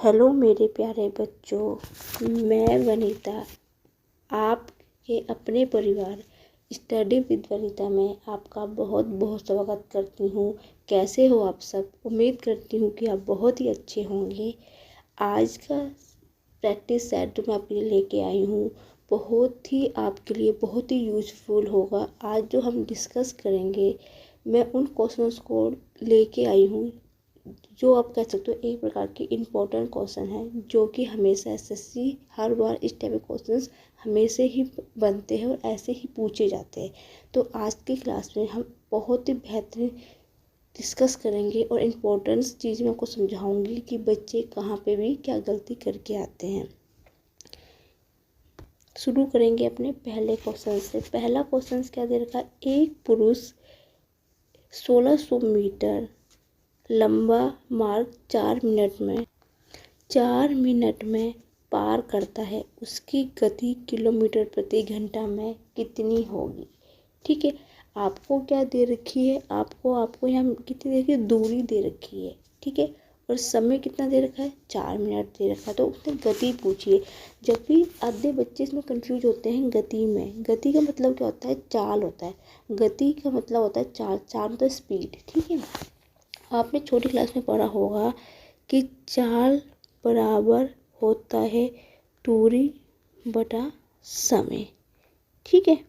Hello मेरे प्यारे बच्चों, मैं वनीता आपके अपने परिवार स्टडी विद वनीता में आपका बहुत बहुत स्वागत करती हूँ। कैसे हो आप सब? उम्मीद करती हूँ कि आप बहुत ही अच्छे होंगे। आज का प्रैक्टिस सेट मैं आपके लिए लेके आई हूँ, बहुत ही आपके लिए बहुत ही यूज़फुल होगा। आज जो हम डिस्कस करेंगे, मैं उन क्वेश्चंस को लेके आई हूँ जो आप कह सकते हो एक प्रकार के इम्पोर्टेंट क्वेश्चन है, जो कि हमेशा एसएससी हर बार इस टाइप के क्वेश्चंस हमेशा ही बनते हैं और ऐसे ही पूछे जाते हैं। तो आज की क्लास में हम बहुत ही बेहतरीन डिस्कस करेंगे और इम्पोर्टेंट चीज़ मैं आपको समझाऊंगी कि बच्चे कहाँ पे भी क्या गलती करके आते हैं। शुरू करेंगे अपने पहले क्वेश्चन से। पहला क्वेश्चन क्या दे रखा है? एक पुरुष 1600 मीटर लंबा मार्ग 4 मिनट में पार करता है। उसकी गति किलोमीटर प्रति घंटा में कितनी होगी? ठीक है, आपको क्या दे रखी है? आपको यहाँ कितनी दे रखी है? दूरी दे रखी है, ठीक है। और समय कितना दे रखा है? 4 मिनट दे रखा है। तो उसने गति पूछी है। जब भी आधे बच्चे इसमें कंफ्यूज होते हैं गति में। गति का मतलब क्या होता है? चाल होता है। गति का मतलब होता है चाल। चाल मतलब स्पीड, ठीक है। आपने छोटी क्लास में पढ़ा होगा कि चाल बराबर होता है दूरी बटा समय, ठीक है।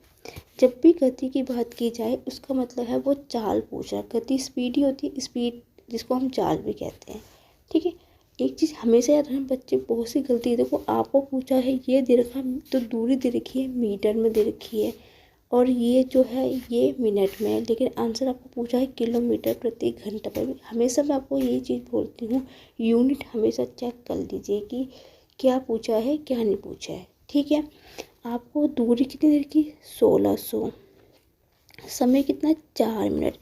जब भी गति की बात की जाए उसका मतलब है वो चाल पूछ रहा है। गति स्पीड ही होती है, स्पीड जिसको हम चाल भी कहते हैं, ठीक है। एक चीज़ हमेशा याद रखना, बच्चे बहुत सी गलती, देखो आपको पूछा है ये दे रखा तो दूरी दे रखी है मीटर में दे रखी है, और ये जो है ये मिनट में है, लेकिन आंसर आपको पूछा है किलोमीटर प्रति घंटा पर। हमेशा मैं आपको ये चीज़ बोलती हूँ, यूनिट हमेशा चेक कर लीजिए कि क्या पूछा है क्या नहीं पूछा है, ठीक है। आपको दूरी कितनी देर की? 1600। समय कितना? 4 मिनट।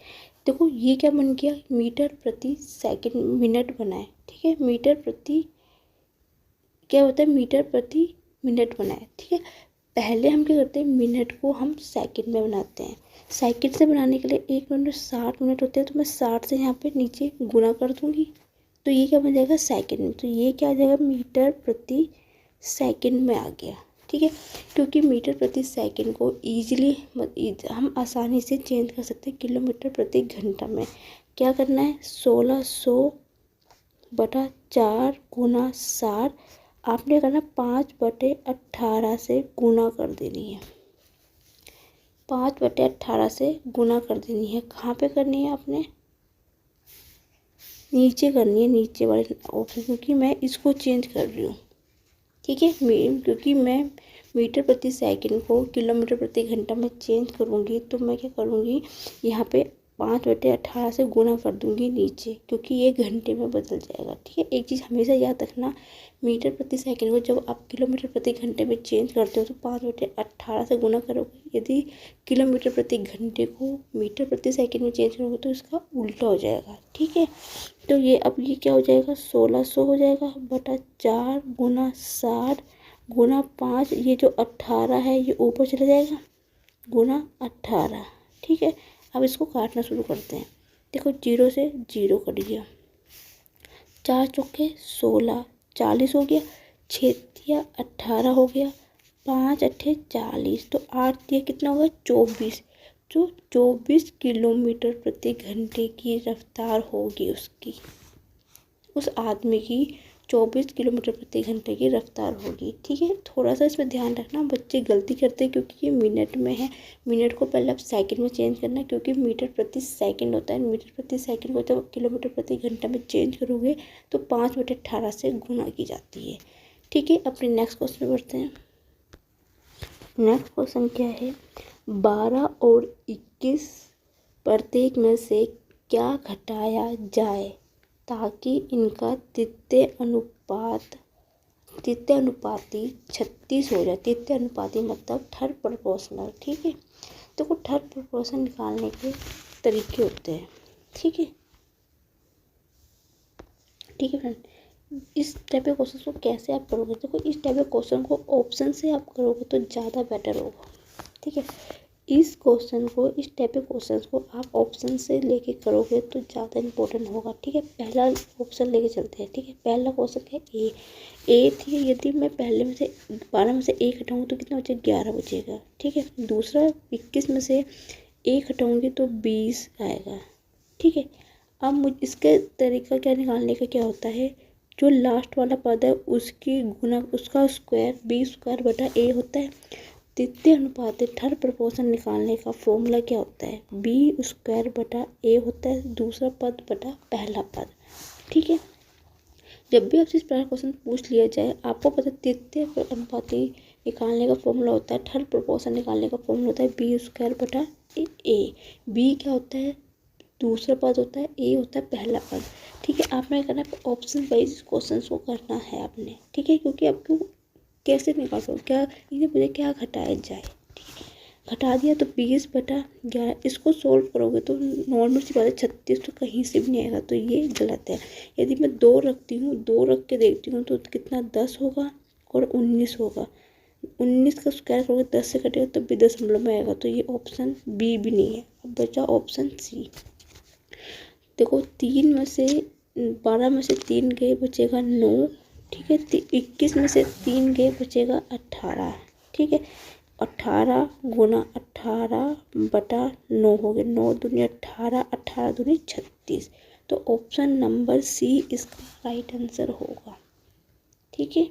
देखो ये क्या बन गया? मीटर प्रति सेकंड, मिनट बना है, ठीक है। मीटर प्रति क्या होता है? मीटर प्रति मिनट बना है, ठीक है। पहले हम क्या करते हैं? मिनट को हम सेकंड में बनाते हैं। सेकंड से बनाने के लिए 1 मिनट 60 मिनट होते हैं, तो मैं 60 से यहाँ पे नीचे गुना कर दूंगी, तो ये क्या बन जाएगा? सेकंड में। तो ये क्या आ जाएगा? मीटर प्रति सेकंड में आ गया, ठीक है। क्योंकि मीटर प्रति सेकंड को ईजिली हम आसानी से चेंज कर सकते हैं किलोमीटर प्रति घंटा में। क्या करना है? 1600 बटा 4 गुना 60। आपने करना 5/18 से गुना कर देनी है। 5/18 से गुना कर देनी है। कहाँ पे करनी है आपने? नीचे करनी है, नीचे वाले ऑप्शन, क्योंकि मैं इसको चेंज कर रही हूँ, ठीक है। क्योंकि मैं मीटर प्रति सेकंड को किलोमीटर प्रति घंटा में चेंज करूँगी, तो मैं क्या करूँगी? यहाँ पे 5/18 से गुना कर दूँगी नीचे, क्योंकि ये घंटे में बदल जाएगा, ठीक है। एक चीज़ हमेशा याद रखना, मीटर प्रति सेकंड को जब आप किलोमीटर प्रति घंटे में चेंज करते हो तो 5/18 से गुना करोगे। यदि किलोमीटर प्रति घंटे को मीटर प्रति सेकंड में चेंज करोगे तो इसका उल्टा हो जाएगा, ठीक है। तो ये अब ये क्या हो जाएगा? 1600 हो जाएगा बटा 4 गुना 60 गुना 5, ये जो 18 है ये ऊपर चला जाएगा, गुना 18, ठीक है। अब इसको काटना शुरू करते हैं। देखो 0 से 0 कट गया, 4 चौके 16, 40 हो गया, 6 दिया 18 हो गया, 5 अट्ठे 40, तो 8 दिया कितना होगा? 24। जो 24 किलोमीटर प्रति घंटे की रफ्तार होगी उसकी, उस आदमी की 24 किलोमीटर प्रति घंटे की रफ्तार होगी, ठीक है। थोड़ा सा इसमें ध्यान रखना, बच्चे गलती करते हैं क्योंकि ये मिनट में है। मिनट को पहले आप सेकंड में चेंज करना, क्योंकि मीटर प्रति सेकंड होता है। मीटर प्रति सेकंड को जब किलोमीटर प्रति घंटा में चेंज करोगे तो 5/18 से गुना की जाती है, ठीक है। अपने नेक्स्ट क्वेश्चन में बढ़ते हैं। नेक्स्ट क्वेश्चन क्या है? 12 और 21 प्रत्येक में से क्या घटाया जाए ताकि इनका तृतीय अनुपाती 36 हो जाए। तृतीय अनुपाती मतलब थर्ड प्रोपोर्शनल, ठीक है। तो थर्ड प्रोपोर्शन निकालने के तरीके होते हैं, ठीक है, ठीक है फ्रेंड। इस टाइप के क्वेश्चन को कैसे आप करोगे? देखो इस टाइप के क्वेश्चन को ऑप्शन से आप करोगे तो ज़्यादा बेटर होगा, ठीक है। इस क्वेश्चन को, इस टाइप के क्वेश्चन को आप ऑप्शन से लेके करोगे तो ज़्यादा इंपॉर्टेंट होगा। ठीक है, पहला ऑप्शन लेके चलते हैं। ठीक है, पहला क्वेश्चन है ए थी, यदि मैं पहले में से 12 में से 1 हटाऊँ तो कितना बचेगा, 11 बचेगा। ठीक है, दूसरा 21 में से 1 हटाऊँगी तो 20 आएगा। ठीक है, अब मुझ इसके तरीका क्या निकालने का क्या होता है, जो लास्ट वाला पद है उसकी गुना, उसका स्क्वायर बी स्क्वायर बटा ए होता है। द्वितीय अनुपात थर्ड प्रपोर्शन निकालने का फॉर्मूला क्या होता है, बी स्क्वायर बटा ए होता है, दूसरा पद बटा पहला पद। ठीक है, जब भी आपसे इस प्रकार क्वेश्चन पूछ लिया जाए, आपको पता है द्वितीय अनुपाती निकालने का फॉर्मूला होता है, थर्ड प्रपोर्शन निकालने का फॉर्मूला होता है बी स्क्वायर बटा ए। बी क्या होता है, दूसरा पद होता है, ए होता है पहला पद। ठीक है, आपने करना है ऑप्शन वाइज क्वेश्चन को करना है आपने। ठीक है, क्योंकि आपको कैसे निकाल सकते, क्या इन्हें मुझे क्या घटाया जाए। ठीक है, घटा दिया तो 20/11, इसको सोल्व करोगे तो नॉर्मल सी बात है 36 तो कहीं से भी नहीं आएगा, तो ये गलत है। यदि मैं 2 रखती हूँ, 2 रख के देखती हूँ तो कितना 10 होगा और 19 होगा। 19 का स्क्वायर करोगे 10 से कटेगा तब भी दशमलव में आएगा, तो ये ऑप्शन बी भी नहीं है। अब बचा ऑप्शन सी। देखो 3 में से 12 में से 3 गए बचेगा 9। ठीक है, 21 में से 3 गए बचेगा 18। ठीक है, 18 गुना 18 बटा 9 हो गया, 9 दूनी 18, 18 दूनी 36। तो ऑप्शन नंबर सी इसका राइट आंसर होगा। ठीक है,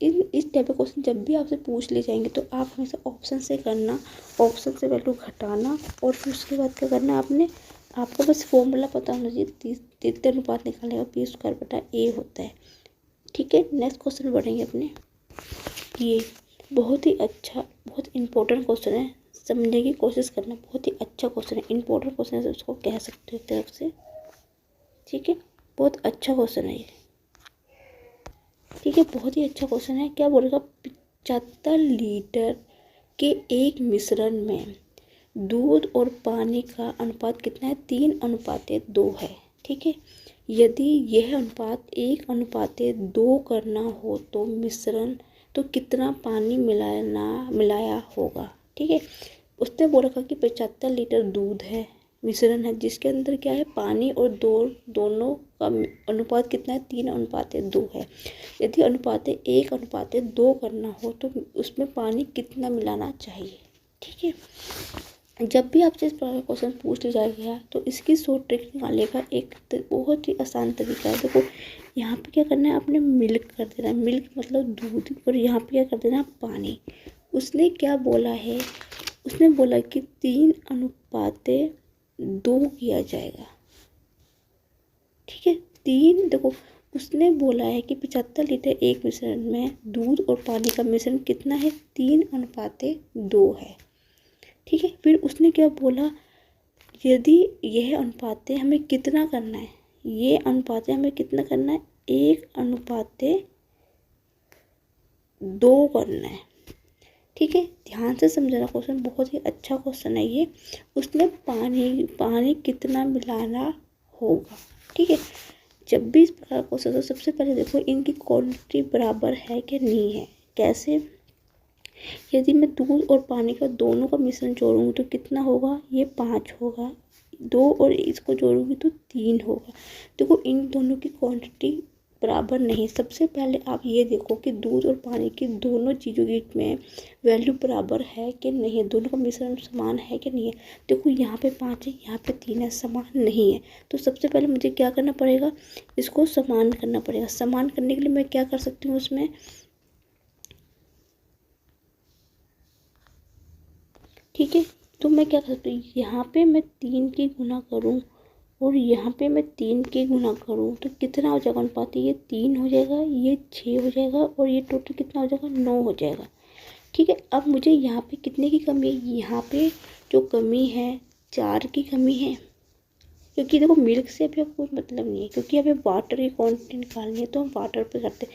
इस टाइप के क्वेश्चन जब भी आपसे पूछ ले जाएंगे तो आप हमेशा ऑप्शन से करना, ऑप्शन से वैल्यू घटाना और फिर उसके बाद क्या करना आपने, आपको बस फॉर्मूला पता होना चाहिए, द्वितीय अनुपात निकालने का बी स्क्वायर बटा ए होता है। ठीक है, नेक्स्ट क्वेश्चन बढ़ेंगे अपने। ये बहुत ही अच्छा, बहुत इंपॉर्टेंट क्वेश्चन है, समझने की कोशिश करना। बहुत ही अच्छा क्वेश्चन है, इंपॉर्टेंट क्वेश्चन है, उसको कह सकते हो एक तरफ से। ठीक है, बहुत अच्छा क्वेश्चन है ये। ठीक है, बहुत ही अच्छा क्वेश्चन है। क्या बोलेगा, 75 लीटर के एक मिश्रण में दूध और पानी का अनुपात कितना है, 3:2 है। ठीक है, यदि यह अनुपात 1:2 करना हो तो मिश्रण तो कितना पानी मिलाया होगा। ठीक है, उसने बोला था कि 75 लीटर दूध है, मिश्रण है जिसके अंदर क्या है, पानी और दोनों का अनुपात कितना है, 3:2 है। यदि अनुपात 1:2 करना हो तो उसमें पानी कितना मिलाना चाहिए। ठीक है, जब भी आपसे इस प्रकार का क्वेश्चन पूछ लिया जाएगा तो इसकी शॉर्ट ट्रिक निकालने का एक बहुत ही आसान तरीका है। देखो यहाँ पे क्या करना है, आपने मिल्क कर देना है, मिल्क मतलब दूध, और यहाँ पे क्या कर देना है, पानी। उसने क्या बोला है, उसने बोला कि 3:2 किया जाएगा। ठीक है, देखो उसने बोला है कि 75 लीटर एक मिश्रण में दूध और पानी का मिश्रण कितना है, 3:2 है। ठीक है, फिर उसने क्या बोला, यदि यह अनुपात हमें कितना करना है, ये अनुपात हमें कितना करना है, 1:2 करना है। ठीक है, ध्यान से समझना, क्वेश्चन बहुत ही अच्छा क्वेश्चन है ये। उसने पानी कितना मिलाना होगा। ठीक है, जब भी इस प्रकार का क्वेश्चन हो सबसे पहले देखो इनकी क्वांटिटी बराबर है कि नहीं है। कैसे, यदि मैं दूध और पानी का दोनों का मिश्रण जोड़ूंगी तो कितना होगा, ये 5 होगा, 2 और इसको जोड़ूंगी तो 3 होगा। देखो इन दोनों की क्वांटिटी बराबर नहीं। सबसे पहले आप ये देखो कि दूध और पानी की दोनों चीज़ों की में वैल्यू बराबर है कि नहीं है, दोनों का मिश्रण समान है कि नहीं है। देखो यहाँ पे 5 है, यहाँ पे 3 है, समान नहीं है। तो सबसे पहले मुझे क्या करना पड़ेगा, इसको समान करना पड़ेगा। समान करने के लिए मैं क्या कर सकती हूँ उसमें, ठीक है, तो मैं क्या कर सकती हूँ, यहाँ पे मैं 3 की गुना करूँ और यहाँ पे मैं 3 की गुना करूँ तो कितना हो जाएगा अनुपात, ये 3 हो जाएगा, ये 6 हो जाएगा और ये टोटल कितना हो जाएगा, 9 हो जाएगा। ठीक है, अब मुझे यहाँ पे कितने की कमी है, यहाँ पे जो कमी है 4 की कमी है, क्योंकि देखो मिल्क से अभी कोई मतलब नहीं है, क्योंकि अभी वाटर की क्वांटिटी निकालनी है तो हम वाटर पे करते हैं।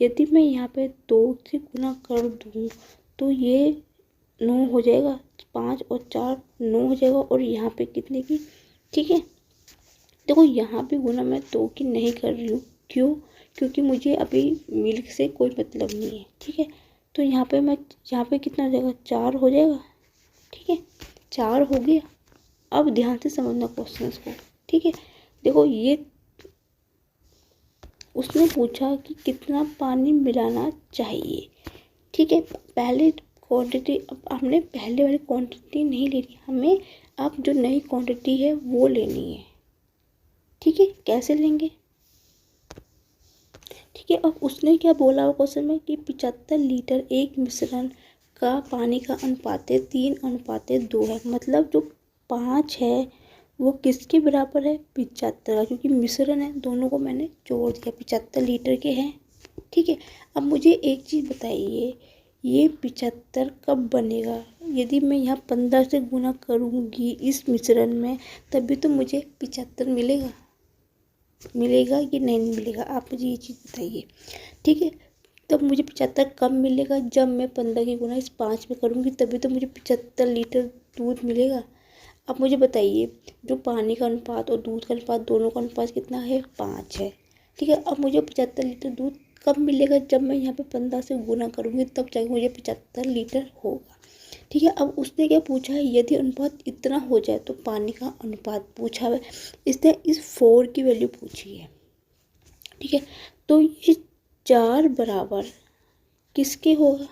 यदि मैं यहाँ पे 2 से गुना कर दूँ तो ये 9 हो जाएगा, 5 और 4 9 हो जाएगा, और यहाँ पे कितने की, ठीक है। देखो यहाँ पे गुना मैं 2 की नहीं कर रही हूँ, क्यों, क्योंकि मुझे अभी मिल्क से कोई मतलब नहीं है। ठीक है, तो यहाँ पे कितना हो जाएगा, 4 हो जाएगा, ठीक है, 4 हो गया। अब ध्यान से समझना क्वेश्चन को, ठीक है। देखो ये उसने पूछा कि कितना पानी मिलाना चाहिए, ठीक है। पहले क्वांटिटी, अब हमने पहले वाली क्वांटिटी नहीं लेनी, हमें अब जो नई क्वांटिटी है वो लेनी है, ठीक है। कैसे लेंगे, ठीक है। अब उसने क्या बोला वो क्वेश्चन में कि 75 लीटर एक मिश्रण का पानी का अनुपात 3:2 है। मतलब जो 5 है वो किसके बराबर है, 75 का, क्योंकि मिश्रण है, दोनों को मैंने जोड़ दिया, 75 लीटर के हैं, ठीक है। अब मुझे एक चीज़ बताइए, ये 75 कब बनेगा, यदि मैं यहाँ 15 से गुना करूँगी इस मिश्रण में, तभी तो मुझे 75 मिलेगा, मिलेगा कि नहीं मिलेगा, आप मुझे ये चीज़ बताइए, ठीक है। तब मुझे 75 कब मिलेगा, जब मैं 15 की गुना इस 5 में करूँगी, तभी तो मुझे 75 लीटर दूध मिलेगा। अब मुझे बताइए, जो पानी का अनुपात और दूध का अनुपात, दोनों का अनुपात कितना है, 5 है, ठीक है। अब मुझे 75 लीटर दूध कब मिलेगा, जब मैं यहाँ पे 15 से गुना करूँगी, तब जाके मुझे 75 लीटर होगा, ठीक है। अब उसने क्या पूछा है, यदि अनुपात इतना हो जाए तो पानी का अनुपात पूछा है, इसने इस 4 की वैल्यू पूछी है, ठीक है। तो ये 4 बराबर किसके होगा,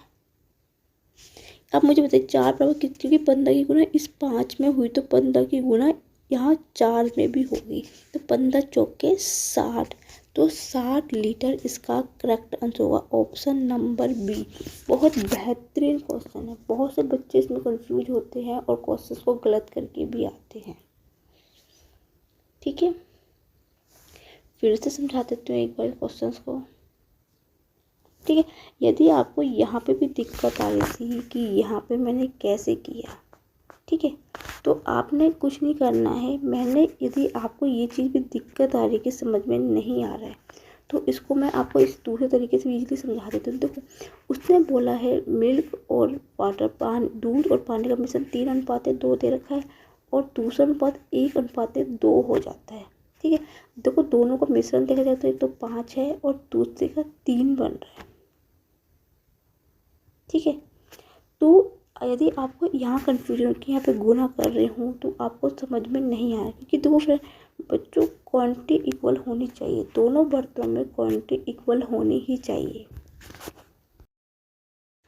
अब मुझे बताइए 4 बराबर क्योंकि 15 की गुना इस 5 में हुई, तो 15 की गुना यहाँ 4 में भी होगी, तो 15 चौके 60, तो 60 लीटर इसका करेक्ट आंसर होगा, ऑप्शन नंबर बी। बहुत बेहतरीन क्वेश्चन है, बहुत से बच्चे इसमें कंफ्यूज होते हैं और क्वेश्चन को गलत करके भी आते हैं, ठीक है। फिर से समझा देते हैं एक बार क्वेश्चन को, ठीक है। यदि आपको यहाँ पे भी दिक्कत आ रही थी कि यहाँ पे मैंने कैसे किया, ठीक है, तो आपने कुछ नहीं करना है। मैंने, यदि आपको ये चीज़ भी दिक्कत आ रही है कि समझ में नहीं आ रहा है, तो इसको मैं आपको इस दूसरे तरीके से इजीली समझा देती हूँ। देखो उसने बोला है मिल्क और वाटर, दूध और पानी का मिश्रण 3:2 दे रखा है, और दूसरा अनुपात 1:2 हो जाता है, ठीक है। देखो दोनों का मिश्रण देखा जाए तो एक तो 5 है और दूसरे का 3 बन रहा है, ठीक है। तो यदि आपको यहाँ कन्फ्यूजन कि यहाँ पे गुना कर रही हूँ तो आपको समझ में नहीं आया, क्योंकि देखो फिर बच्चों क्वांटिटी इक्वल होनी चाहिए, दोनों बर्तनों में क्वांटिटी इक्वल होनी ही चाहिए,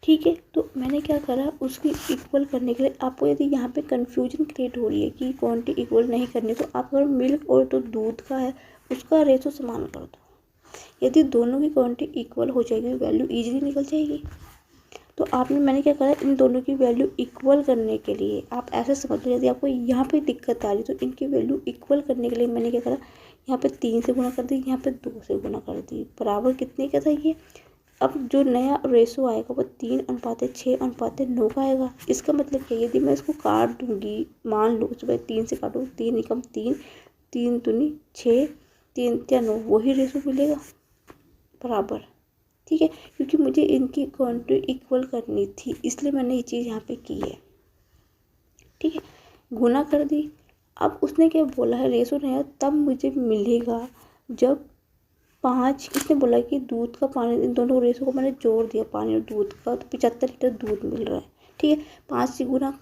ठीक है। तो मैंने क्या करा, उसकी इक्वल करने के लिए आपको, यदि यहाँ पे कन्फ्यूजन क्रिएट हो रही है कि क्वांटिटी इक्वल नहीं करनी, तो आप अगर मिल्क और तो दूध का है उसका रेशो समान कर दो, यदि दोनों की क्वांटिटी इक्वल हो जाएगी वैल्यू ईजिली निकल जाएगी। तो मैंने क्या करा, इन दोनों की वैल्यू इक्वल करने के लिए, आप ऐसे समझ लो, यदि आपको यहाँ पे दिक्कत आ रही तो इनकी वैल्यू इक्वल करने के लिए मैंने क्या करा, यहाँ पे 3 से गुना कर दी, यहाँ पे 2 से गुना कर दी, बराबर कितने का था ये। अब जो नया रेशो आएगा वो 3:6:9 का आएगा। इसका मतलब क्या, यदि मैं इसको काट दूंगी, मान लो सुबह 3 से काटूँ, 3 एकम 3, 3 दूनी 6, 3 या 9, वही रेशो मिलेगा बराबर, ठीक है। क्योंकि मुझे इनकी क्वांटिटी इक्वल करनी थी, इसलिए मैंने ये चीज़ यहाँ पे की है, ठीक है। गुना कर दी। अब उसने क्या बोला है, रेशो नया तब मुझे मिलेगा जब 5, इसने बोला कि दूध का पानी, इन दोनों रेशो को मैंने जोड़ दिया, पानी और दूध का, तो 75 लीटर दूध मिल रहा है, ठीक है। 5 से गुना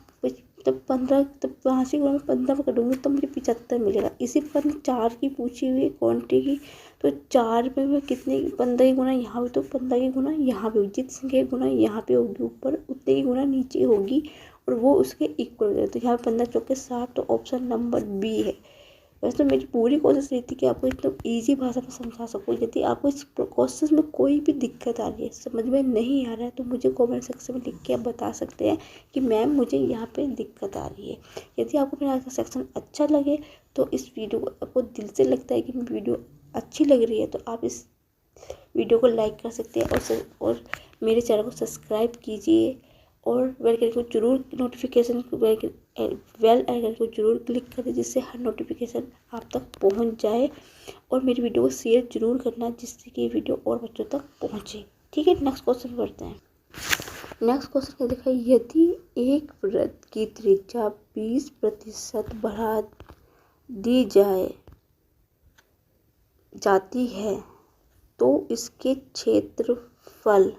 तब 15, तब 5 से गुना 15 में करूँगी तब मुझे 75 मिलेगा। इसी प्रकार 4 की पूछी हुई क्वांटिटी की, तो 4 पे मैं कितने, 15 की गुना यहाँ भी, तो 15 की गुना यहाँ पे होगी, जितनी संख्या की गुना यहाँ पे होगी ऊपर, उतने की गुना नीचे होगी, और वो उसके इक्वल है। तो यहाँ 15 चौके 60, तो ऑप्शन नंबर बी है। वैसे तो मेरी पूरी कोशिश रहती है कि आपको एकदम ईजी भाषा में समझा सकूँ। यदि आपको इस प्रोसेस में कोई भी दिक्कत आ रही है, समझ में नहीं आ रहा है, तो मुझे कमेंट सेक्शन में लिख के आप बता सकते हैं कि मैम मुझे यहाँ पे दिक्कत आ रही है। यदि आपको मेरा सेक्शन अच्छा लगे, तो इस वीडियो को, आपको दिल से लगता है कि वीडियो अच्छी लग रही है, तो आप इस वीडियो को लाइक कर सकते हैं, और मेरे चैनल को सब्सक्राइब कीजिए, और बेल आइकन को जरूर, नोटिफिकेशन बेल आइकन को जरूर क्लिक करें, जिससे हर नोटिफिकेशन आप तक पहुंच जाए, और मेरी वीडियो को शेयर जरूर करना, जिससे कि वीडियो और बच्चों तक पहुंचे, ठीक है। नेक्स्ट क्वेश्चन बढ़ते हैं। नेक्स्ट क्वेश्चन क्या दिखा, यदि एक वृत्त की त्रिज्या 20% बढ़ा दी जाती है तो इसके क्षेत्रफल,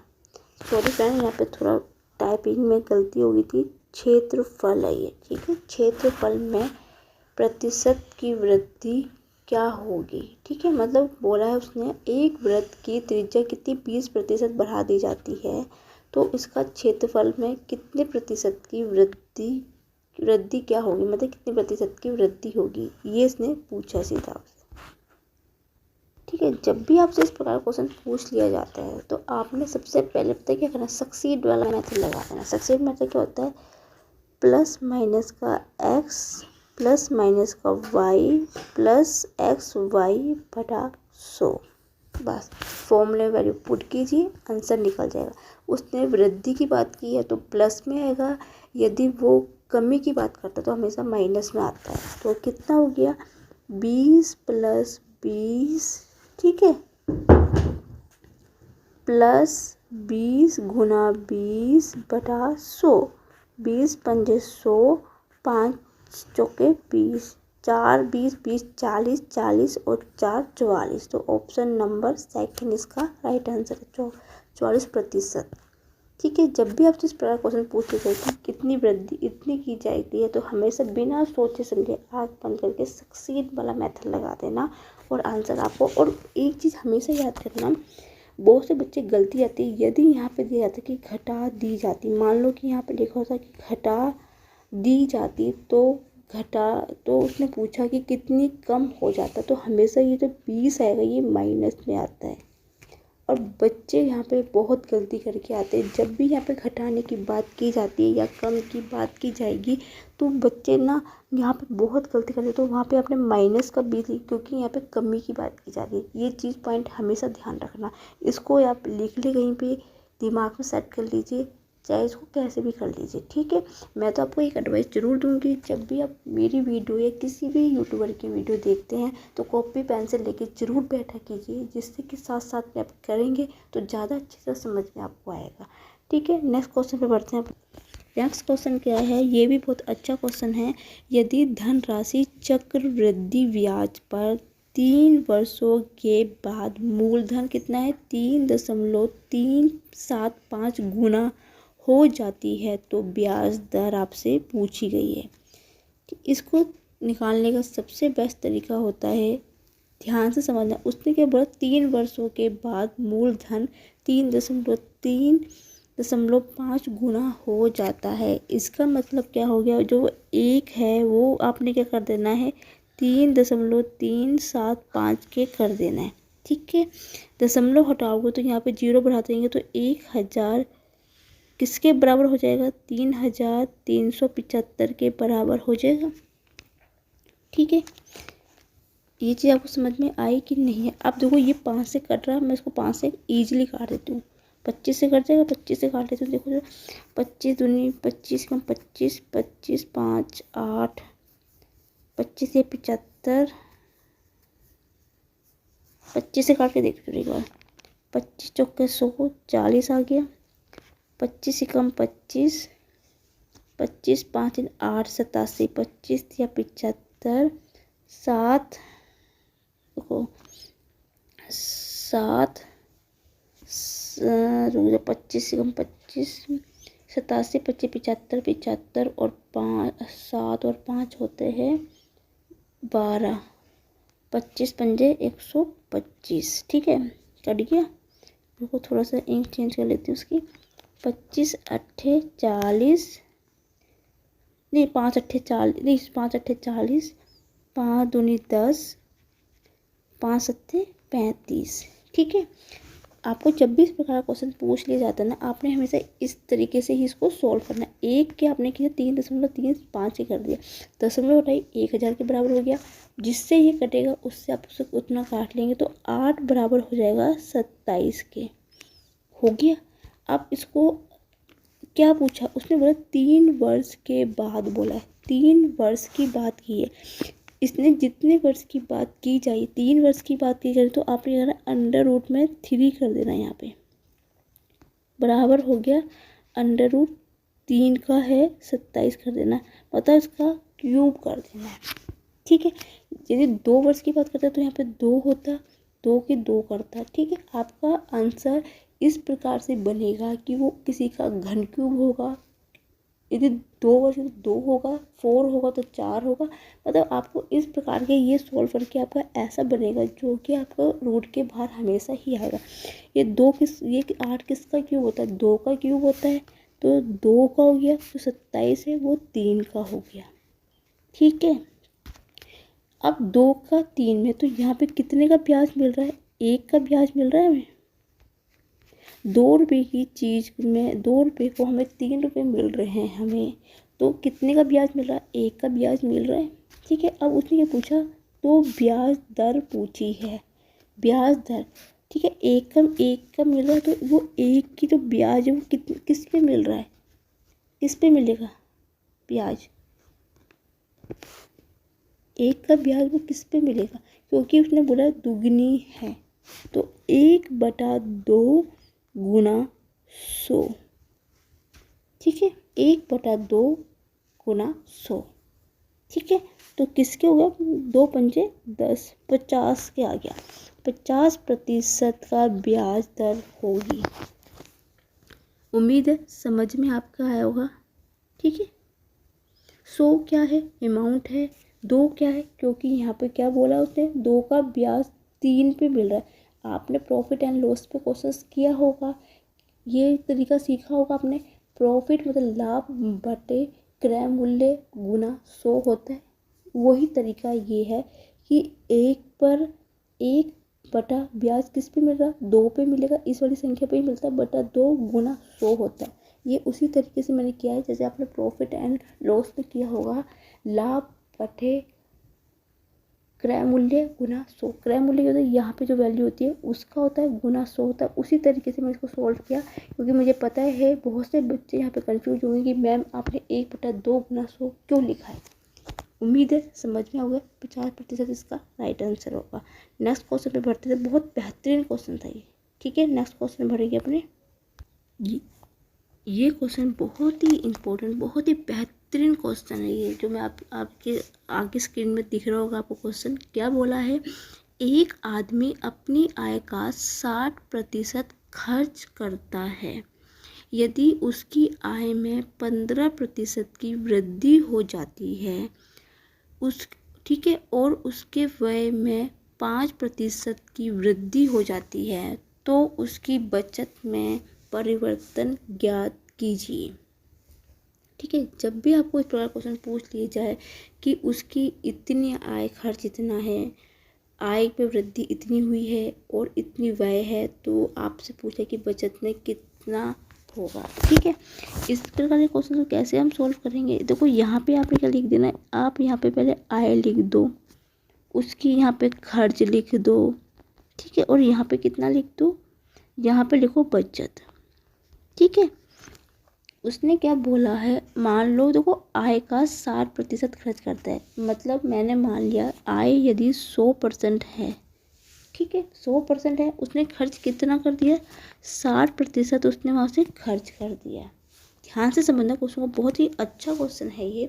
सॉरी फ्रेंड यहाँ पे थोड़ा टाइपिंग में गलती हो गई थी, क्षेत्रफल है ये, ठीक है। क्षेत्रफल में प्रतिशत की वृद्धि क्या होगी, ठीक है। मतलब बोला है उसने एक वृत्त की त्रिज्या कितनी 20% बढ़ा दी जाती है तो इसका क्षेत्रफल में कितने प्रतिशत की वृद्धि क्या होगी, मतलब कितने प्रतिशत की वृद्धि होगी, ये इसने पूछा सीधा आपसे, ठीक है। जब भी आपसे इस प्रकार क्वेश्चन पूछ लिया जाता है तो आपने सबसे पहले पता है क्या करना, सक्सीड वाला मेथड लगा देना। सक्सीड मेथड क्या होता है, प्लस माइनस का x प्लस माइनस का y प्लस एक्स वाई बटा 100, बस फॉर्मूले वैल्यू पुट कीजिए, आंसर निकल जाएगा। उसने वृद्धि की बात की है तो प्लस में आएगा, यदि वो कमी की बात करता है तो हमेशा माइनस में आता है। तो कितना हो गया 20 प्लस 20, ठीक है, प्लस 20 गुना 20 बटा 100, 20 पंजे 100, 5 चौके 20, 4 20 20 40, 40 और 4 44। तो ऑप्शन नंबर सेकंड इसका राइट आंसर है, 44%, ठीक है। जब भी आपसे इस प्रकार क्वेश्चन पूछ लिया जाए कि कितनी वृद्धि इतनी की जाएगी है तो हमेशा बिना सोचे समझे आँख बंद करके सक्सीड वाला मेथड लगा देना और आंसर आपको। और एक चीज़ हमेशा याद करना, बहुत से बच्चे गलती आती है, यदि यहाँ पे दिया जाता कि घटा दी जाती, मान लो कि यहाँ पे लिखा होता कि घटा दी जाती तो उसने पूछा कि कितनी कम हो जाता, तो हमेशा ये जो 20 आएगा ये माइनस में आता है। और बच्चे यहाँ पे बहुत गलती करके आते हैं, जब भी यहाँ पे घटाने की बात की जाती है या कम की बात की जाएगी तो बच्चे ना यहाँ पे बहुत गलती करते हैं, तो वहाँ पे आपने माइनस का 20 क्योंकि यहाँ पे कमी की बात की जा रही है। ये चीज़ पॉइंट हमेशा ध्यान रखना, इसको आप लिख ले कहीं पे, दिमाग में सेट कर लीजिए, चाहे इसको कैसे भी कर लीजिए, ठीक है। मैं तो आपको एक एडवाइस ज़रूर दूंगी, जब भी आप मेरी वीडियो या किसी भी यूट्यूबर की वीडियो देखते हैं तो कॉपी पेंसिल लेके ज़रूर बैठा कीजिए, जिससे कि साथ साथ में आप करेंगे तो ज़्यादा अच्छे से समझ में आपको आएगा, ठीक है। नेक्स्ट क्वेश्चन पे बढ़ते हैं। नेक्स्ट क्वेश्चन क्या है, ये भी बहुत अच्छा क्वेश्चन है। यदि धनराशि चक्रवृद्धि ब्याज पर 3 वर्षों के बाद मूलधन कितना है 3.375 गुना हो जाती है तो ब्याज दर आपसे पूछी गई है। इसको निकालने का सबसे बेस्ट तरीका होता है, ध्यान से समझना, उसने क्या बोला 3 वर्षों के बाद मूलधन 3.5 गुना हो जाता है। इसका मतलब क्या हो गया, जो एक है वो आपने क्या कर देना है 3.375 के कर देना है, ठीक है। दशमलव हटाओगे तो यहाँ पे 0 बढ़ा देंगे तो 1000 किसके बराबर हो जाएगा 3375 के बराबर हो जाएगा, ठीक है। ये चीज़ आपको समझ में आई कि नहीं है। अब देखो ये 5 से कट रहा है, मैं इसको 5 से ईजिली काट देती हूँ, 25 से कट जाएगा, 25 से काट देती हूँ। देखो 25 दूनी 25 कम 25, 25 5 8, 25 से 75, 25 से काट के देखती हूँ एक बार, 25 चौके 100, 40 आ गया, 25 कम 25, 25 5 8 87, 25 या 75, 7 देखो 7 25 कम 25, 87, 25 75, 75 और 5 7 और 5 होते हैं 12, 25 पंजे 125, ठीक है, कट गया। देखो थोड़ा सा इंक चेंज कर लेती हूँ उसकी, 25 अट्ठे 40, नहीं 5 अट्ठे 40, नहीं 5 अट्ठे 40, 5 दूनी 10, 5 सत्ते 35, ठीक है। आपको जब भी इस प्रकार का क्वेश्चन पूछ लिया जाता है ना, आपने हमेशा इस तरीके से ही इसको सॉल्व करना है। एक के आपने किया 3.35 ही कर दिया, दशमलव हटाई 1000 के बराबर हो गया, जिससे ये कटेगा उससे आप उसको उतना काट लेंगे तो 8 बराबर हो जाएगा 27 के, हो गया। अब इसको क्या पूछा उसने, बोला 3 वर्ष के बाद, बोला है 3 वर्ष की बात की है इसने। जितने वर्ष की बात की जाए 3 वर्ष की बात की जाए तो आपने यहाँ अंडर रूट में 3 कर देना, यहाँ पे बराबर हो गया अंडर रूट 3 का है 27 कर देना, मतलब इसका क्यूब कर देना है, ठीक है। यदि 2 वर्ष की बात करते हैं तो यहाँ पे 2 होता, 2 के 2 करता, ठीक है। आपका आंसर इस प्रकार से बनेगा कि वो किसी का घन क्यूब होगा यदि 2 बचे तो 2 होगा, 4 होगा तो 4 होगा। मतलब आपको इस प्रकार के ये सॉल्व करके आपका ऐसा बनेगा जो कि आपका रूट के बाहर हमेशा ही आएगा। ये 8 किसका क्यूब होता है? 2 का क्यूब होता है। तो 2 का हो गया, जो 27 है वो 3 का हो गया। ठीक है, अब 2 का 3 में, तो यहाँ पे कितने का ब्याज मिल रहा है? 1 का ब्याज मिल रहा है हमें। 2 रुपये की चीज़ में 2 रुपये को हमें 3 रुपये मिल रहे हैं हमें, तो कितने का ब्याज मिल रहा है? 1 का ब्याज मिल रहा है। ठीक है, अब उसने ये पूछा तो ब्याज दर पूछी है, ब्याज दर। ठीक है, एक का मिल रहा है, तो वो 1 की जो ब्याज है वो किस पे मिल रहा है? किस पे मिलेगा ब्याज? 1 का ब्याज वो किस पे मिलेगा? क्योंकि उसने बोला दुगनी है, तो 1/2 गुना 100। ठीक है, 1/2 गुना 100। ठीक है, तो किसके हो गया? 2 पंजे 10, 50 के आ गया। 50% का ब्याज दर होगी। उम्मीद है समझ में आपका आया होगा। ठीक है, 100 क्या है? अमाउंट है। 2 क्या है? क्योंकि यहाँ पे क्या बोला उसने? 2 का ब्याज 3 पे मिल रहा है। आपने प्रॉफिट एंड लॉस पे क्वेश्चन किया होगा, ये तरीका सीखा होगा आपने। प्रॉफिट मतलब लाभ बटे क्रय मूल्य गुना 100 होता है। वही तरीका ये है कि 1 बटा ब्याज किस पे मिल रहा? 2 पे मिलेगा, इस वाली संख्या पे ही मिलता है, बटा 2 गुना 100 होता है। ये उसी तरीके से मैंने किया है जैसे आपने प्रॉफिट एंड लॉस में किया होगा, लाभ बटे क्रय मूल्य गुना 100। क्रय मूल्य होता है यहाँ पे जो वैल्यू होती है उसका होता है, गुना 100 होता है। उसी तरीके से मैं इसको सोल्व किया, क्योंकि मुझे पता है बहुत से बच्चे यहाँ पे कंफ्यूज होंगे कि मैम आपने 1/2 गुना 100 क्यों लिखा है। उम्मीद है समझ में आ गया। 50% इसका राइट आंसर होगा। नेक्स्ट क्वेश्चन पे बढ़ते थे, बहुत बेहतरीन क्वेश्चन था ये। ठीक है, नेक्स्ट क्वेश्चन बढ़ेगी अपने। ये क्वेश्चन बहुत ही इम्पोर्टेंट, बहुत ही बेहतरीन क्वेश्चन है ये, जो मैं आपके आगे स्क्रीन में दिख रहा होगा आपको। क्वेश्चन क्या बोला है? एक आदमी अपनी आय का 60% खर्च करता है। यदि उसकी आय में 15% की वृद्धि हो जाती है ठीक है, और उसके व्यय में 5% की वृद्धि हो जाती है, तो उसकी बचत में परिवर्तन ज्ञात कीजिए। ठीक है, जब भी आपको इस प्रकार क्वेश्चन पूछ लिया जाए कि उसकी इतनी आय खर्च इतना है, आय पे वृद्धि इतनी हुई है और इतनी व्यय है, तो आपसे पूछा कि बचत में कितना होगा। ठीक है, इस प्रकार के क्वेश्चन को कैसे हम सोल्व करेंगे? देखो यहाँ पे आपने क्या लिख देना है, आप यहाँ पे पहले आय लिख दो, उसकी यहाँ पे खर्च लिख दो। ठीक है, और यहाँ पे कितना लिख दो? यहाँ पे लिखो बचत। ठीक है, उसने क्या बोला है? मान लो देखो आय का 60% खर्च करता है, मतलब मैंने मान लिया आय यदि 100% है, ठीक है 100% है, उसने खर्च कितना कर दिया? 60% उसने वहाँ से खर्च कर दिया। ध्यान से समझना क्वेश्चन को, बहुत ही अच्छा क्वेश्चन है ये।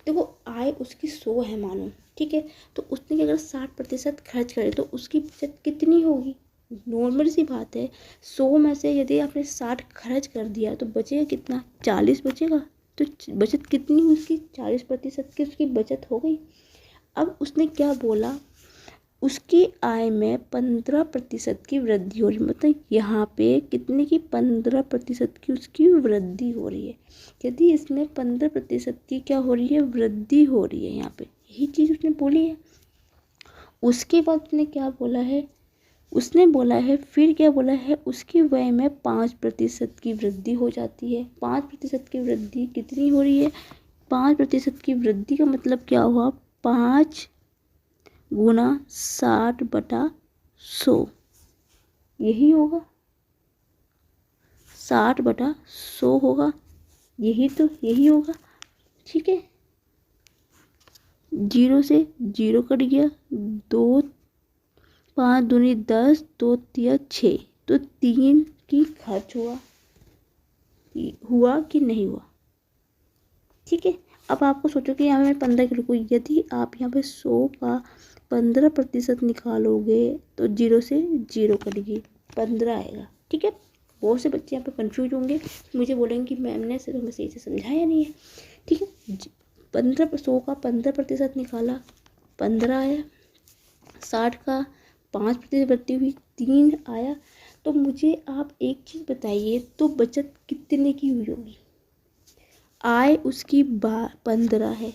देखो आय उसकी 100 है मानो, ठीक है, तो उसने अगर 60% खर्च करे तो उसकी बचत कितनी होगी? नॉर्मल सी बात है, 100 में से यदि आपने 60 खर्च कर दिया तो बचेगा कितना? 40 बचेगा। तो बचत कितनी हुई उसकी? 40% की उसकी बचत हो गई। अब उसने क्या बोला? उसकी आय में 15% की वृद्धि हो रही है, मतलब यहाँ पे कितने की? 15% की उसकी वृद्धि हो रही है। यदि इसमें 15% की क्या हो रही है? वृद्धि हो रही है, यहाँ पे यही चीज़ उसने बोली है। उसके बाद उसने क्या बोला है? उसने बोला है, फिर क्या बोला है? उसकी व्यय में 5% की वृद्धि हो जाती है। 5% की वृद्धि कितनी हो रही है? 5% की वृद्धि का मतलब क्या हुआ? 5 गुना 60/100, यही होगा। 60/100 होगा, यही होगा। ठीक है, 0 से 0 कट गया, 2 5 दूनी 10, 2 तिया 6, तो 3 की खर्च हुआ कि नहीं हुआ? ठीक है, अब आपको सोचो कि यहाँ पे 15 किलो को, यदि आप यहाँ पे 100 का 15% निकालोगे तो 0 से 0 कटेगी, 15 आएगा। ठीक है, बहुत से बच्चे यहाँ पे कंफ्यूज होंगे, मुझे बोलेंगे कि मैम ने हमें सही से समझाया नहीं है। ठीक है, 100 का 15% निकाला, 15 आया। 60 का 5% बढ़ती हुई 3 आया। तो मुझे आप एक चीज़ बताइए, तो बचत कितने की हुई होगी? आय उसकी 15 है,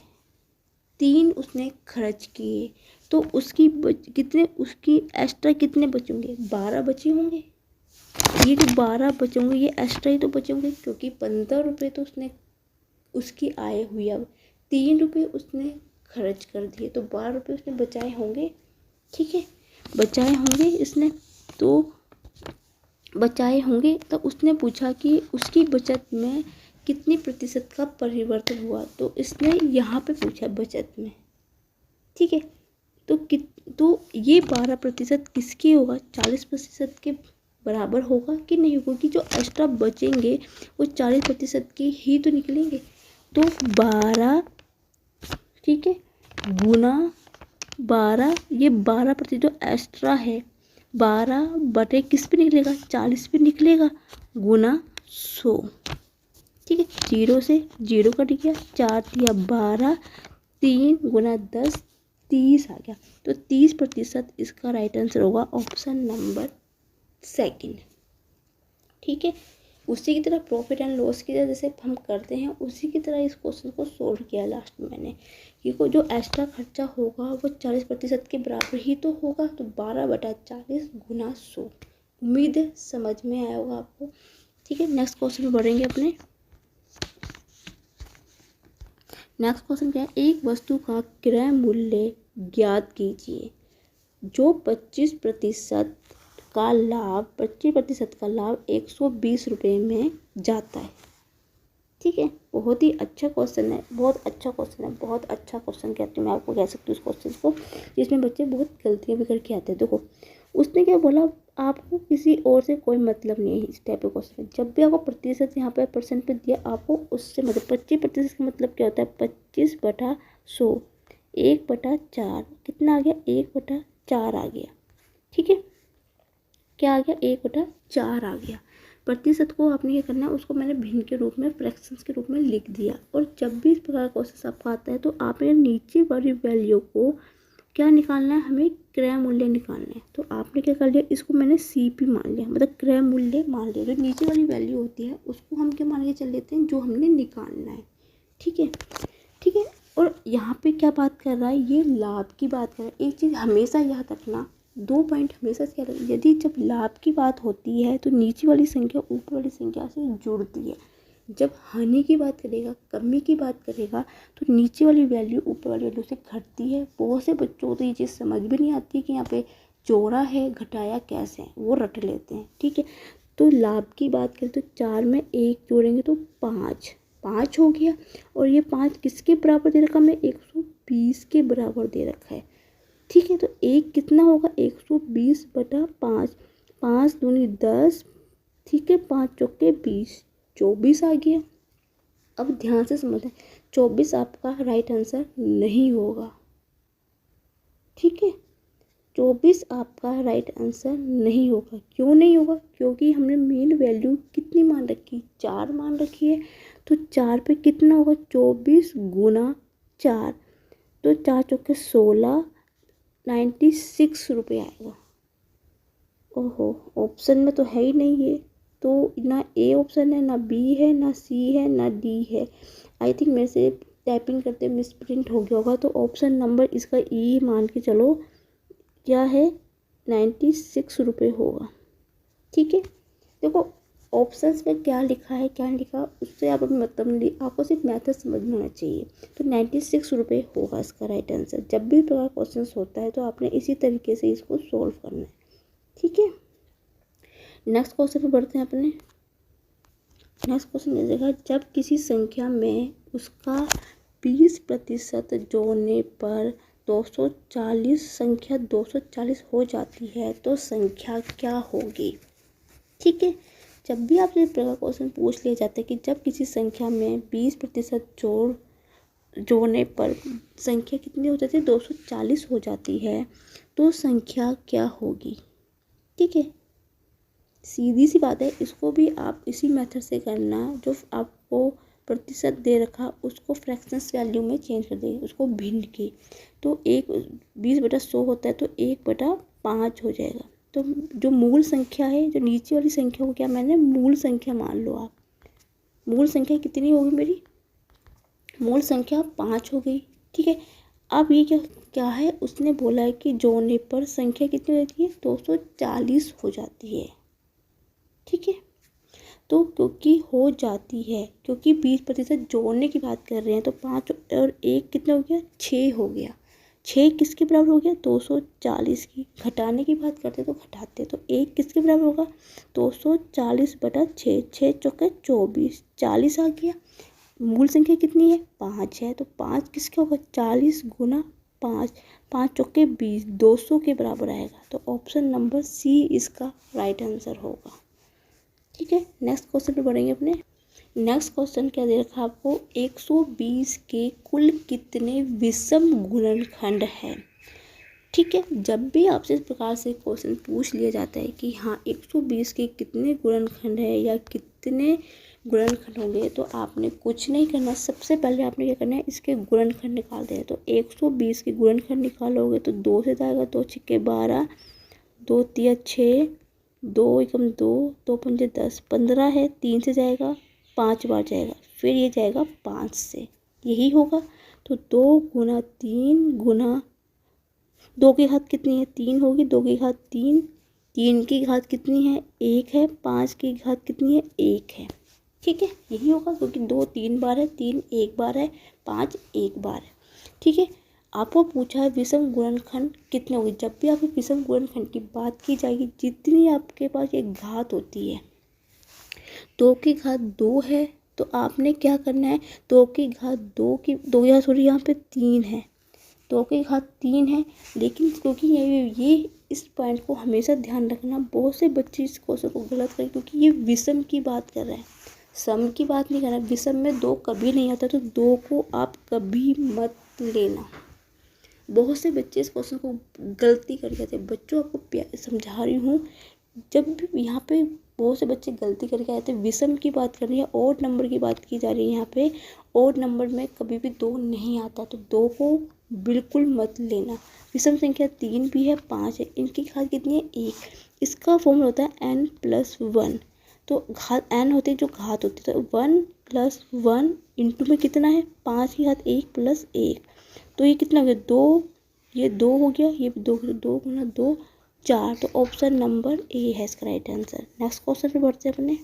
3 उसने खर्च किए, तो उसकी कितने, उसकी एक्स्ट्रा कितने बचेंगे? 12 बचे होंगे। ये जो 12 बचेंगे ये एक्स्ट्रा ही तो बचेंगे, क्योंकि 15 रुपये तो उसने उसकी आय हुई, अब 3 रुपये उसने खर्च कर दिए, तो 12 रुपये उसने बचाए होंगे। ठीक है, बचाए होंगे इसने, तो बचाए होंगे। तो उसने पूछा कि उसकी बचत में कितनी प्रतिशत का परिवर्तन हुआ, तो इसने यहाँ पे पूछा बचत में। ठीक है, तो ये 12% किसकी होगा? 40% के बराबर होगा कि नहीं होगा? कि जो एक्स्ट्रा बचेंगे वो 40% के ही तो निकलेंगे। तो 12, ठीक है, गुना 12, ये 12% जो एक्स्ट्रा है 12 बटे किस पे निकलेगा? 40 पे निकलेगा, गुना 100। ठीक है, 0 से 0 कट गया, 4 दिया 12, 3 गुना 10 30 आ गया। तो 30% इसका राइट आंसर होगा ऑप्शन नंबर सेकंड। ठीक है, उसी की तरह प्रॉफिट एंड लॉस की तरह जैसे हम करते हैं, उसी की तरह इस क्वेश्चन को सोल्व किया लास्ट में मैंने, कि जो एक्स्ट्रा खर्चा होगा वो 40% के बराबर ही तो होगा। तो 12/40 गुना 100। उम्मीद है समझ में आया होगा आपको। ठीक है, नेक्स्ट क्वेश्चन बढ़ेंगे अपने। नेक्स्ट क्वेश्चन क्या है? एक वस्तु का क्रय मूल्य ज्ञात कीजिए जो 25% का लाभ 120 रुपये में जाता है। ठीक है, बहुत ही अच्छा क्वेश्चन है, बहुत अच्छा क्वेश्चन है, बहुत अच्छा क्वेश्चन कहती हूँ मैं आपको, कह सकती हूँ इस क्वेश्चन को, जिसमें बच्चे बहुत गलतियाँ भी करके आते हैं। देखो उसने क्या बोला, आपको किसी और से कोई मतलब नहीं है इस टाइप के क्वेश्चन में। जब भी आपको प्रतिशत यहाँ पे परसेंट पे दिया, आपको उससे मतलब 25% का मतलब क्या होता है? 25/100, 1/4 कितना आ गया? 1/4 आ गया। ठीक है, क्या आ गया? 1/4 आ गया। प्रतिशत को आपने क्या करना है, उसको मैंने भिन्न के रूप में, फ्रैक्शंस के रूप में लिख दिया। और जब भी इस प्रकार का क्वेश्चन आपका आता है, तो आपने नीचे वाली वैल्यू को क्या निकालना है? हमें क्रय मूल्य निकालना है। तो आपने क्या कर लिया, इसको मैंने CP मान लिया, मतलब क्रय मूल्य मान लिया। जो नीचे वाली वैल्यू होती है उसको हम क्या मान के चल लेते हैं? जो हमने निकालना है। ठीक है, ठीक है। और यहाँ पे क्या बात कर रहा है? ये लाभ की बात कर रहा है। एक चीज़ हमेशा याद रखना, 2 पॉइंट हमेशा से याद रखना, यदि जब लाभ की बात होती है तो नीचे वाली संख्या ऊपर वाली संख्या से जुड़ती है। जब हानि की बात करेगा, कमी की बात करेगा, तो नीचे वाली वैल्यू ऊपर वाली वैल्यू से घटती है। बहुत से बच्चों को तो ये चीज़ समझ भी नहीं आती कि यहाँ पे जोड़ा है घटाया कैसे है, वो रट लेते हैं। ठीक है, तो लाभ की बात करें तो 4 में 1 जोड़ेंगे तो 5 हो गया। और ये 5 किसके बराबर दे रखा? हमें 120 के बराबर दे रखा है। ठीक है, तो 1 कितना होगा? 120/5, 5 दूनी 10, ठीक है, 5 चौके 20, 24 आ गया। अब ध्यान से समझें, 24 आपका राइट आंसर नहीं होगा। ठीक है, 24 आपका राइट आंसर नहीं होगा। क्यों नहीं होगा? क्योंकि हमने मेन वैल्यू कितनी मान रखी? 4 मान रखी है। तो 4 पे कितना होगा? 24 गुना 4, तो 4 चौके 16, 96 रुपये आएगा। ओहो, ऑप्शन में तो है ही नहीं ये, तो ना ए ऑप्शन है, ना बी है, ना सी है, ना डी है। आई थिंक मेरे से टाइपिंग करते मिस प्रिंट हो गया होगा। तो ऑप्शन नंबर इसका ई मान के चलो, क्या है? 96 रुपये होगा। ठीक है, देखो ऑप्शंस में क्या लिखा है क्या नहीं लिखा उससे आप मतलब नहीं, आपको सिर्फ मैथड समझ में होना चाहिए। तो 96 रुपये होगा इसका राइट आंसर। जब भी प्रकार क्वेश्चन होता है तो आपने इसी तरीके से इसको सोल्व करना है। ठीक है, नेक्स्ट क्वेश्चन पे बढ़ते हैं अपने। नेक्स्ट क्वेश्चन ये देखा, जब किसी संख्या में उसका 20% जोड़ने पर 240 संख्या 240 हो जाती है तो संख्या क्या होगी? ठीक है, जब भी आपसे प्रकार क्वेश्चन पूछ लिया जाता है कि जब किसी संख्या में 20% जोड़ने पर संख्या कितनी हो जाती है? 240 हो जाती है, तो संख्या क्या होगी? ठीक है, सीधी सी बात है, इसको भी आप इसी मेथड से करना, जो आपको प्रतिशत दे रखा उसको फ्रैक्शंस वैल्यू में चेंज कर देंगे, उसको भिन्न के। तो 20/100 होता है तो 1/5 हो जाएगा। तो जो मूल संख्या है, जो नीचे वाली संख्या को क्या मैंने मूल संख्या मान लो आप। मूल संख्या कितनी होगी मेरी, मूल संख्या 5 हो गई, ठीक है। अब ये क्या क्या है, उसने बोला है कि जोड़ने पर संख्या कितनी हो जाती है, 240 हो जाती है, ठीक है। तो क्योंकि हो जाती है, क्योंकि 20% जोड़ने की बात कर रहे हैं, तो 5 और 1 कितना हो गया, 6 हो गया। 6 किसके बराबर हो गया, 240 की। घटाने की बात करते तो घटाते, तो 1 किसके बराबर होगा, 240/6, 6 चौके 24, 40 आ गया। मूल संख्या कितनी है, 5 है, तो 5 किसका होगा, 40 गुना 5, 5 चौके 20, 200 के बराबर आएगा। तो ऑप्शन नंबर सी इसका राइट आंसर होगा, ठीक है। नेक्स्ट क्वेश्चन पे बढ़ेंगे अपने। नेक्स्ट क्वेश्चन क्या दे रखा है आपको, 120 के कुल कितने विषम गुणनखंड हैं, ठीक है। जब भी आपसे इस प्रकार से क्वेश्चन पूछ लिया जाता है कि हाँ 120 के कितने गुणनखंड है या कितने गुणनखंड होंगे, तो आपने कुछ नहीं करना, सबसे पहले आपने क्या करना है, इसके गुणनखंड निकाल देना। तो 120 के गुणनखंड निकालोगे तो 2 से जाएगा, 2 छक्के 12, 2 तिया 6, 2 एकम 2, 2 पंजे 10, 15 है, 3 से जाएगा, 5 बार जाएगा, फिर ये जाएगा 5 से, यही होगा। तो 2 गुना 3 गुना 2 की घात कितनी है, 3 होगी, 2 की घात 3, 3 की घात कितनी है, 1 है, 5 की घात कितनी है, 1 है, ठीक है। यही होगा, क्योंकि 2 3 बार है, 3 1 बार है, 5 1 बार है, ठीक है। आपको पूछा है विषम गुणनखंड कितने होंगे। जब भी आपको विषम गुणनखंड की बात की जाएगी, जितनी आपके पास एक घात होती है, 2 की घात 2 है, तो आपने क्या करना है, 2 की घात 2 की 2 या सॉरी यहाँ पे 3 है, 2 की घात 3 है। लेकिन क्योंकि ये इस पॉइंट को हमेशा ध्यान रखना, बहुत से बच्चे इस क्वेश्चन को गलत करें, क्योंकि ये विषम की बात कर रहे हैं, सम की बात नहीं कर रहा। विषम में 2 कभी नहीं आता, तो 2 को आप कभी मत लेना। बहुत से बच्चे इस क्वेश्चन को गलती कर जाते हैं। बच्चों आपको समझा रही हूँ, जब भी यहाँ पे बहुत से बच्चे गलती करके आते हैं, विषम की बात कर रही है, ओड नंबर की बात की जा रही है यहाँ पे। ओड नंबर में कभी भी 2 नहीं आता, तो 2 को बिल्कुल मत लेना। विषम संख्या 3 भी है, 5 है, इनकी घात कितनी है, 1। इसका फॉर्मूला होता है n+1। तो घात n होती है जो घात होती है, तो 1+1 इंटू में कितना है, 5 की घात 1 + 1, तो ये कितना हो गया, 2, ये 2 हो गया, ये 2 गुना 2 4। तो ऑप्शन नंबर ए है इसका राइट आंसर। नेक्स्ट क्वेश्चन पे बढ़ते हैं अपने।